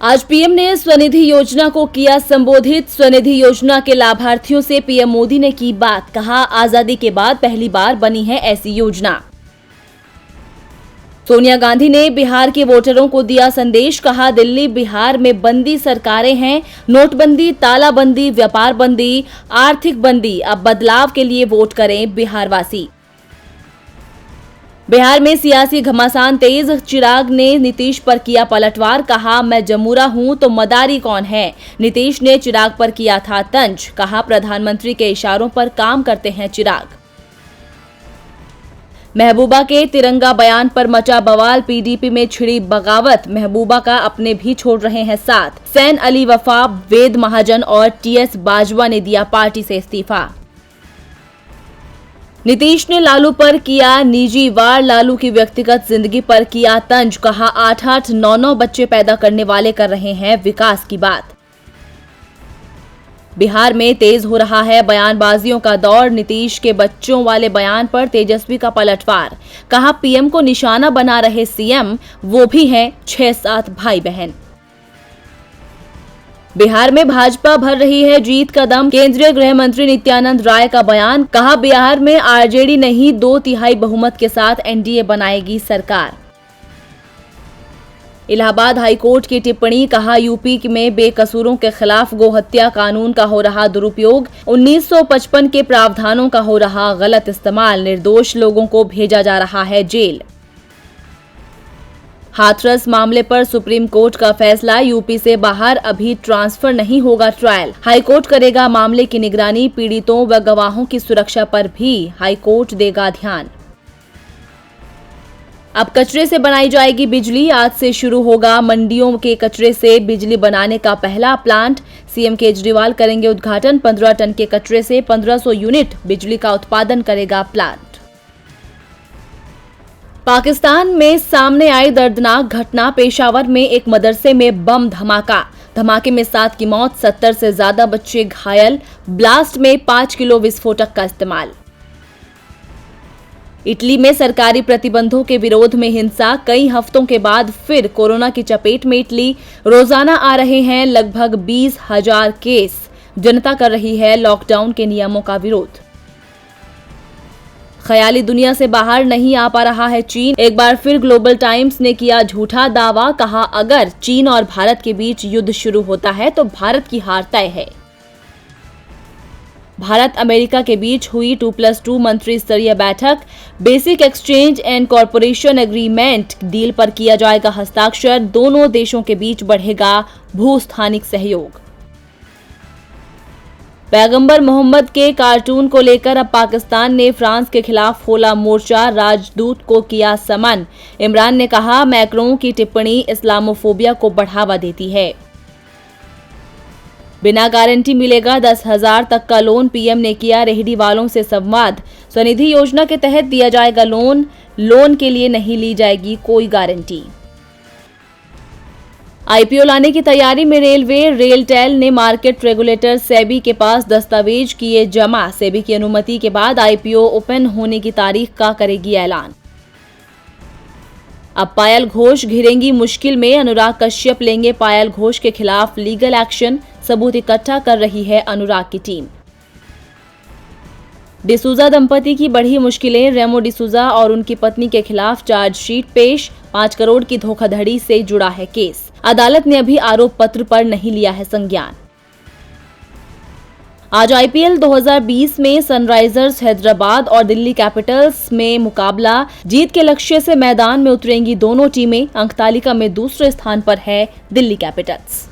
आज पीएम ने स्वनिधि योजना को किया संबोधित। स्वनिधि योजना के लाभार्थियों से पीएम मोदी ने की बात। कहा, आजादी के बाद पहली बार बनी है ऐसी योजना। सोनिया गांधी ने बिहार के वोटरों को दिया संदेश। कहा, दिल्ली बिहार में बंदी सरकारें हैं, नोटबंदी, तालाबंदी, व्यापार बंदी, आर्थिक बंदी। अब बदलाव के लिए वोट करें बिहारवासी। बिहार में सियासी घमासान तेज। चिराग ने नीतीश पर किया पलटवार। कहा, मैं जमूरा हूं तो मदारी कौन है। नीतीश ने चिराग पर किया था तंज। कहा, प्रधानमंत्री के इशारों पर काम करते हैं चिराग। महबूबा के तिरंगा बयान पर मचा बवाल। पीडीपी में छिड़ी बगावत। महबूबा का अपने भी छोड़ रहे हैं साथ। सैन अली वफा, वेद महाजन और टीएस बाजवा ने दिया पार्टी से इस्तीफा। नीतीश ने लालू पर किया निजी वार। लालू की व्यक्तिगत जिंदगी पर किया तंज। कहा, 8-8, 9-9 बच्चे पैदा करने वाले कर रहे हैं विकास की बात। बिहार में तेज हो रहा है बयानबाजियों का दौर। नीतीश के बच्चों वाले बयान पर तेजस्वी का पलटवार। कहा, पीएम को निशाना बना रहे सीएम, वो भी हैं 6-7 भाई बहन। बिहार में भाजपा भर रही है जीत का दम। केंद्रीय गृह मंत्री नित्यानंद राय का बयान। कहा, बिहार में आरजेडी नहीं 2/3 बहुमत के साथ एनडीए बनाएगी सरकार। इलाहाबाद हाईकोर्ट की टिप्पणी। कहा, यूपी में बेकसूरों के खिलाफ गोहत्या कानून का हो रहा दुरुपयोग। 1955 के प्रावधानों का हो रहा गलत इस्तेमाल। निर्दोष लोगों को भेजा जा रहा है जेल। हाथरस मामले पर सुप्रीम कोर्ट का फैसला। यूपी से बाहर अभी ट्रांसफर नहीं होगा ट्रायल। हाईकोर्ट करेगा मामले की निगरानी। पीड़ितों व गवाहों की सुरक्षा पर भी हाईकोर्ट देगा ध्यान। अब कचरे से बनाई जाएगी बिजली। आज से शुरू होगा मंडियों के कचरे से बिजली बनाने का पहला प्लांट। सीएम केजरीवाल करेंगे उद्घाटन। 15 टन के कचरे से 1500 यूनिट बिजली का उत्पादन करेगा प्लांट। पाकिस्तान में सामने आई दर्दनाक घटना। पेशावर में एक मदरसे में बम धमाका। धमाके में 7 की मौत, 70 से ज्यादा बच्चे घायल। ब्लास्ट में 5 किलो विस्फोटक का इस्तेमाल। इटली में सरकारी प्रतिबंधों के विरोध में हिंसा। कई हफ्तों के बाद फिर कोरोना की चपेट में इटली। रोजाना आ रहे हैं लगभग 20,000 केस। जनता कर रही है लॉकडाउन के नियमों का विरोध। ख्याली दुनिया से बाहर नहीं आ पा रहा है चीन। एक बार फिर ग्लोबल टाइम्स ने किया झूठा दावा। कहा, अगर चीन और भारत के बीच युद्ध शुरू होता है तो भारत की हार तय है। भारत अमेरिका के बीच हुई 2+2 मंत्री स्तरीय बैठक। Basic exchange and corporation agreement deal पर किया जाएगा हस्ताक्षर। दोनों देशों के बीच बढ़ेगा भूस्थानिक सहयोग। पैगंबर मोहम्मद के कार्टून को लेकर अब पाकिस्तान ने फ्रांस के खिलाफ खोला मोर्चा। राजदूत को किया समन। इमरान ने कहा, मैक्रों की टिप्पणी इस्लामोफोबिया को बढ़ावा देती है। बिना गारंटी मिलेगा 10,000 तक का लोन। पीएम ने किया रेहड़ी वालों से संवाद। स्वनिधि योजना के तहत दिया जाएगा लोन। लोन के लिए नहीं ली जाएगी कोई गारंटी। आईपीओ लाने की तैयारी में रेलवे। रेलटेल ने मार्केट रेगुलेटर सेबी के पास दस्तावेज किए जमा। सेबी की अनुमति के बाद आईपीओ ओपन होने की तारीख का करेगी ऐलान। अब पायल घोष घिरेंगी मुश्किल में। अनुराग कश्यप लेंगे पायल घोष के खिलाफ लीगल एक्शन। सबूत इकट्ठा कर रही है अनुराग की टीम। डिसूजा दंपति की बढ़ी मुश्किलें। रेमो डिसूजा और उनकी पत्नी के खिलाफ चार्जशीट पेश। 5 करोड़ की धोखाधड़ी से जुड़ा है केस। अदालत ने अभी आरोप पत्र पर नहीं लिया है संज्ञान। आज आईपीएल 2020 में सनराइजर्स हैदराबाद और दिल्ली कैपिटल्स में मुकाबला। जीत के लक्ष्य से मैदान में उतरेंगी दोनों टीमें। अंक तालिका में दूसरे स्थान पर है दिल्ली कैपिटल्स।